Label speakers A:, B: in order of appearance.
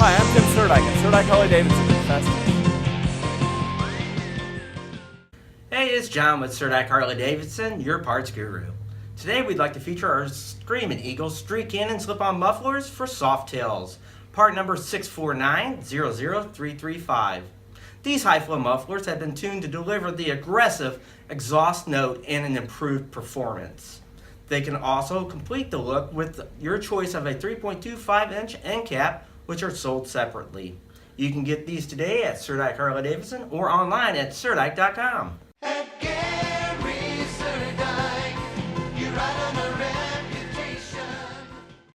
A: Hi, I'm Tim Surdyke at Surdyke Harley-Davidson in Festus.
B: Hey, it's John with Surdyke Harley-Davidson, your parts guru. Today we'd like to feature our Screamin Eagle Street Cannon slip-on mufflers for Softails, part number 649-00335. These high-flow mufflers have been tuned to deliver the aggressive exhaust note and an improved performance. They can also complete the look with your choice of a 3.25-inch end cap, which are sold separately. You can get these today at Surdyke Harley-Davidson or online at surdyke.com.